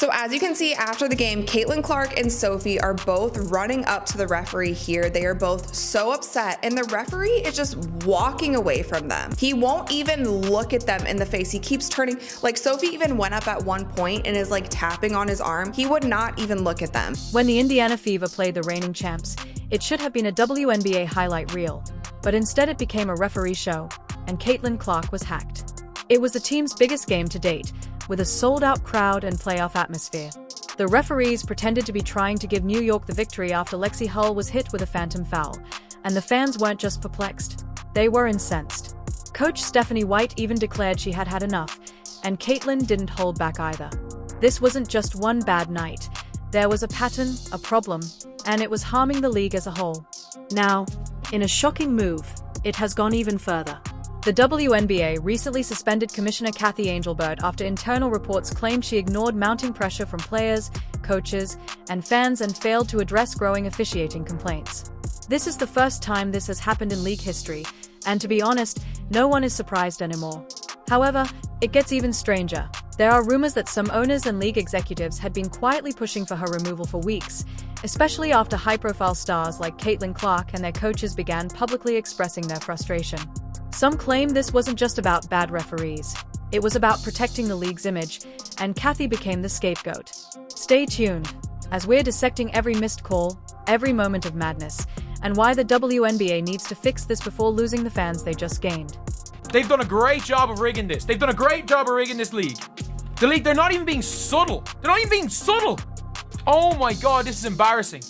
So as you can see after the game, Caitlin Clark and Sophie are both running up to the referee here. They are both so upset, and the referee is just walking away from them. He won't even look at them in the face. He keeps turning, like Sophie even went up at one point and is like tapping on his arm. He would not even look at them. When the Indiana Fever played the reigning champs, it should have been a WNBA highlight reel, but instead it became a referee show, and Caitlin Clark was hacked. It was the team's biggest game to date, with a sold-out crowd and playoff atmosphere. The referees pretended to be trying to give New York the victory after Lexi Hull was hit with a phantom foul, and the fans weren't just perplexed, they were incensed. Coach Stephanie White even declared she had had enough, and Caitlin didn't hold back either. This wasn't just one bad night. There was a pattern, a problem, and it was harming the league as a whole. Now, in a shocking move, it has gone even further. The WNBA recently suspended Commissioner Kathy Angelbert after internal reports claimed she ignored mounting pressure from players, coaches, and fans and failed to address growing officiating complaints. This is the first time this has happened in league history, and to be honest, no one is surprised anymore. However, it gets even stranger. There are rumors that some owners and league executives had been quietly pushing for her removal for weeks, especially after high-profile stars like Caitlin Clark and their coaches began publicly expressing their frustration. Some claim this wasn't just about bad referees. It was about protecting the league's image, and Kathy became the scapegoat. Stay tuned, as we're dissecting every missed call, every moment of madness, and why the WNBA needs to fix this before losing the fans they just gained. They've done a great job of rigging this. They've done a great job of rigging this league. The league, they're not even being subtle. They're not even being subtle. Oh my God, this is embarrassing.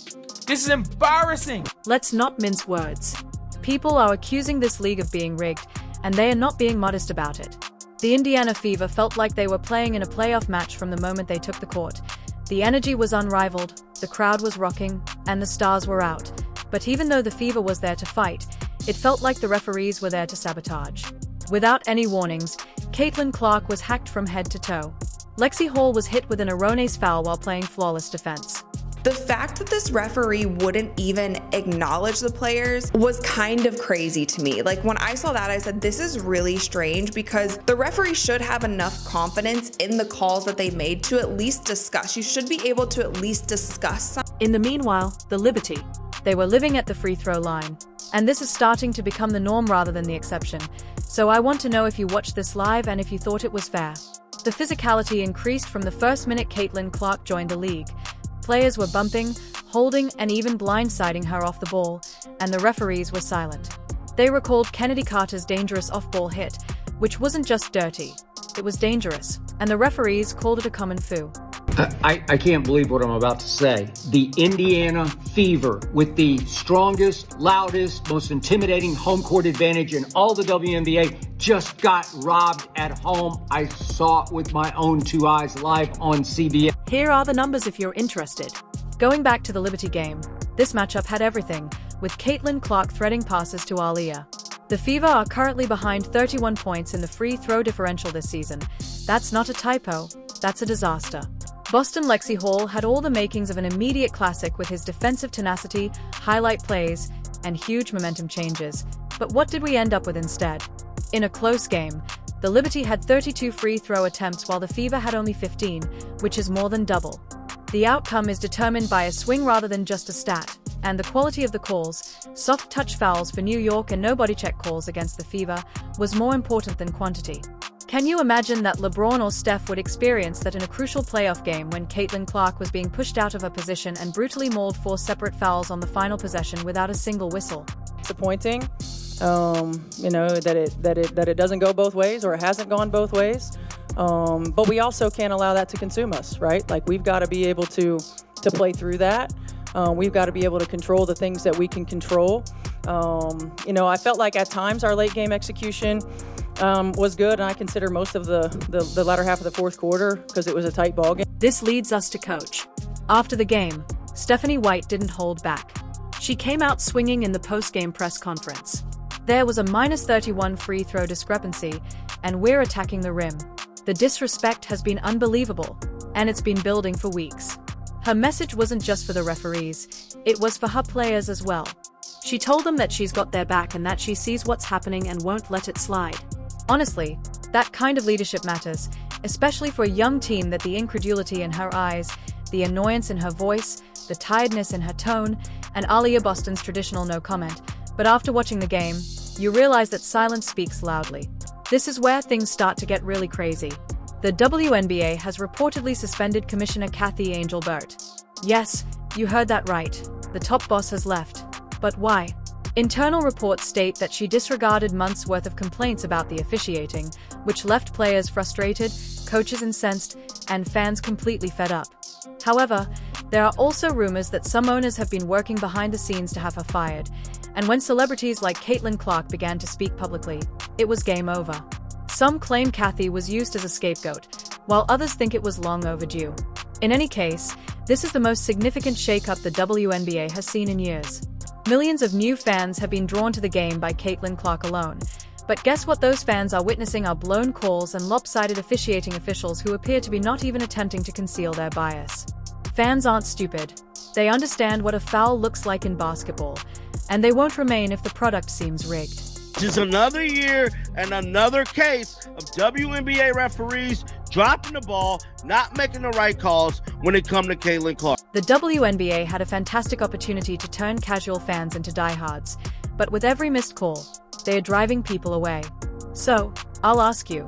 This is embarrassing. Let's not mince words. People are accusing this league of being rigged, and they are not being modest about it. The Indiana Fever felt like they were playing in a playoff match from the moment they took the court. The energy was unrivaled, the crowd was rocking, and the stars were out. But even though the Fever was there to fight, it felt like the referees were there to sabotage. Without any warnings, Caitlin Clark was hacked from head to toe. Lexi Hall was hit with an erroneous foul while playing flawless defense. The fact that this referee wouldn't even acknowledge the players was kind of crazy to me. Like when I saw that, I said, this is really strange because the referee should have enough confidence in the calls that they made to at least discuss. You should be able to at least discuss something. In the meanwhile, the Liberty. They were living at the free throw line. And this is starting to become the norm rather than the exception. So I want to know if you watched this live and if you thought it was fair. The physicality increased from the first minute Caitlin Clark joined the league. Players were bumping, holding, and even blindsiding her off the ball, and the referees were silent. They recalled Kennedy Carter's dangerous off-ball hit, which wasn't just dirty, it was dangerous, and the referees called it a common foo. I can't believe what I'm about to say. The Indiana Fever, with the strongest, loudest, most intimidating home court advantage in all the WNBA, just got robbed at home. I saw it with my own two eyes live on CBS. Here are the numbers if you're interested. Going back to the Liberty game, this matchup had everything, with Caitlin Clark threading passes to Aaliyah. The Fever are currently behind 31 points in the free throw differential this season. That's not a typo, that's a disaster. Boston Lexi Hall had all the makings of an immediate classic with his defensive tenacity, highlight plays, and huge momentum changes. But what did we end up with instead? In a close game, the Liberty had 32 free throw attempts while the Fever had only 15, which is more than double. The outcome is determined by a swing rather than just a stat, and the quality of the calls, soft touch fouls for New York and no body check calls against the Fever, was more important than quantity. Can you imagine that LeBron or Steph would experience that in a crucial playoff game when Caitlin Clark was being pushed out of her position and brutally mauled 4 separate fouls on the final possession without a single whistle? Disappointing, that it doesn't go both ways, or it hasn't gone both ways. But we also can't allow that to consume us, right? Like, we've got to be able to play through that. We've got to be able to control the things that we can control. I felt like at times our late game execution was good, and I consider most of the latter half of the fourth quarter because it was a tight ball game. This leads us to coach. After the game, Stephanie White didn't hold back. She came out swinging in the post-game press conference. There was a -31 free throw discrepancy, and we're attacking the rim. The disrespect has been unbelievable, and it's been building for weeks. Her message wasn't just for the referees, it was for her players as well. She told them that she's got their back and that she sees what's happening and won't let it slide. Honestly, that kind of leadership matters, especially for a young team that the incredulity in her eyes, the annoyance in her voice, the tiredness in her tone, and Aaliyah Boston's traditional no comment. But after watching the game, you realize that silence speaks loudly. This is where things start to get really crazy. The WNBA has reportedly suspended Commissioner Kathy Angel-Burt. Yes, you heard that right. The top boss has left. But why? Internal reports state that she disregarded months' worth of complaints about the officiating, which left players frustrated, coaches incensed, and fans completely fed up. However, there are also rumors that some owners have been working behind the scenes to have her fired, and when celebrities like Caitlin Clark began to speak publicly, it was game over. Some claim Kathy was used as a scapegoat, while others think it was long overdue. In any case, this is the most significant shakeup the WNBA has seen in years. Millions of new fans have been drawn to the game by Caitlin Clark alone. But guess what those fans are witnessing are blown calls and lopsided officiating officials who appear to be not even attempting to conceal their bias. Fans aren't stupid. They understand what a foul looks like in basketball, and they won't remain if the product seems rigged. Just another year and another case of WNBA referees dropping the ball, not making the right calls when it comes to Caitlin Clark. The WNBA had a fantastic opportunity to turn casual fans into diehards, but with every missed call, they are driving people away. So, I'll ask you,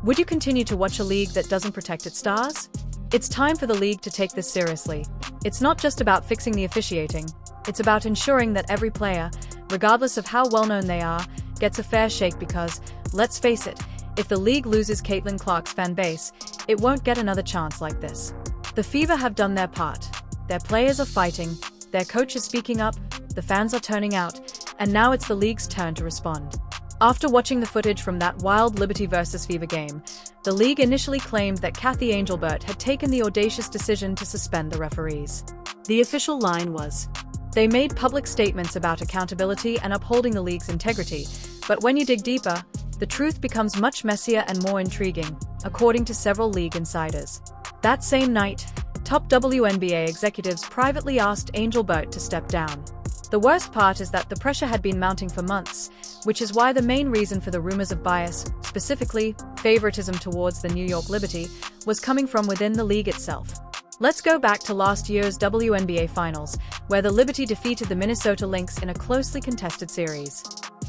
would you continue to watch a league that doesn't protect its stars? It's time for the league to take this seriously. It's not just about fixing the officiating, it's about ensuring that every player, regardless of how well-known they are, gets a fair shake because, let's face it, if the league loses Caitlin Clark's fan base, it won't get another chance like this. The Fever have done their part. Their players are fighting, their coach is speaking up, the fans are turning out, and now it's the league's turn to respond. After watching the footage from that wild Liberty vs. Fever game, the league initially claimed that Kathy Angel-Burt had taken the audacious decision to suspend the referees. The official line was, they made public statements about accountability and upholding the league's integrity, but when you dig deeper, the truth becomes much messier and more intriguing, according to several league insiders. That same night, top WNBA executives privately asked Angel-Burt to step down. The worst part is that the pressure had been mounting for months, which is why the main reason for the rumors of bias, specifically favoritism towards the New York Liberty, was coming from within the league itself. Let's go back to last year's WNBA Finals, where the Liberty defeated the Minnesota Lynx in a closely contested series.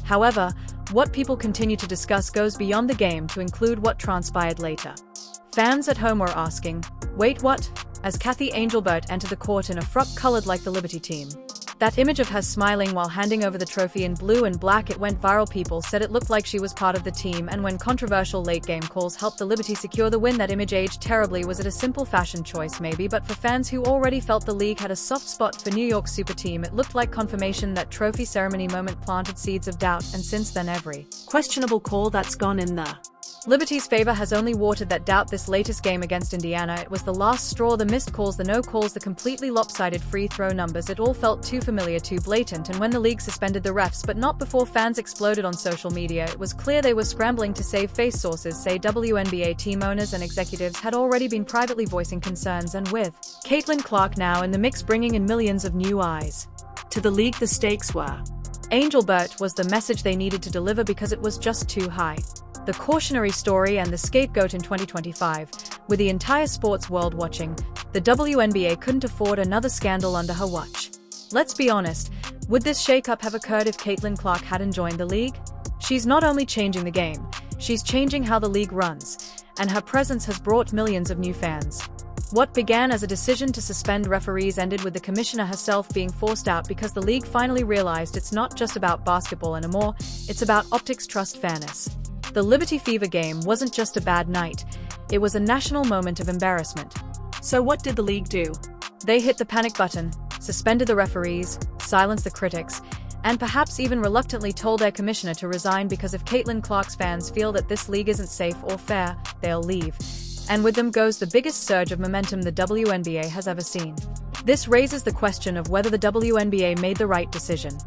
However, what people continue to discuss goes beyond the game to include what transpired later. Fans at home were asking, wait what? As Kathy Angel-Burt entered the court in a frock colored like the Liberty team. That image of her smiling while handing over the trophy in blue and black, it went viral. People said it looked like she was part of the team, and when controversial late-game calls helped the Liberty secure the win, that image aged terribly. Was it a simple fashion choice? Maybe, but for fans who already felt the league had a soft spot for New York's super team, it looked like confirmation. That trophy ceremony moment planted seeds of doubt, and since then every questionable call that's gone in the Liberty's favor has only watered that doubt. This latest game against Indiana, it was the last straw. The missed calls, the no calls, the completely lopsided free throw numbers, it all felt too familiar, too blatant. And when the league suspended the refs, but not before fans exploded on social media, it was clear they were scrambling to save face. Sources say WNBA team owners and executives had already been privately voicing concerns, and with Caitlin Clark now in the mix bringing in millions of new eyes to the league, the stakes were. Angel-Burt was the message they needed to deliver because it was just too high. The cautionary story and the scapegoat in 2025. With the entire sports world watching, the WNBA couldn't afford another scandal under her watch. Let's be honest, would this shakeup have occurred if Caitlin Clark hadn't joined the league? She's not only changing the game, she's changing how the league runs, and her presence has brought millions of new fans. What began as a decision to suspend referees ended with the commissioner herself being forced out because the league finally realized it's not just about basketball anymore, it's about optics, trust, fairness. The Liberty Fever game wasn't just a bad night, it was a national moment of embarrassment. So what did the league do? They hit the panic button, suspended the referees, silenced the critics, and perhaps even reluctantly told their commissioner to resign, because if Caitlin Clark's fans feel that this league isn't safe or fair, they'll leave. And with them goes the biggest surge of momentum the WNBA has ever seen. This raises the question of whether the WNBA made the right decision.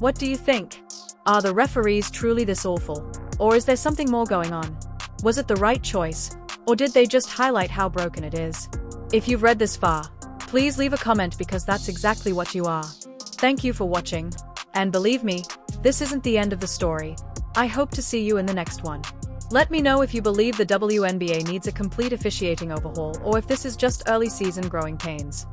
What do you think? Are the referees truly this awful? Or is there something more going on? Was it the right choice? Or did they just highlight how broken it is? If you've read this far, please leave a comment, because that's exactly what you are. Thank you for watching. And believe me, this isn't the end of the story. I hope to see you in the next one. Let me know if you believe the WNBA needs a complete officiating overhaul or if this is just early season growing pains.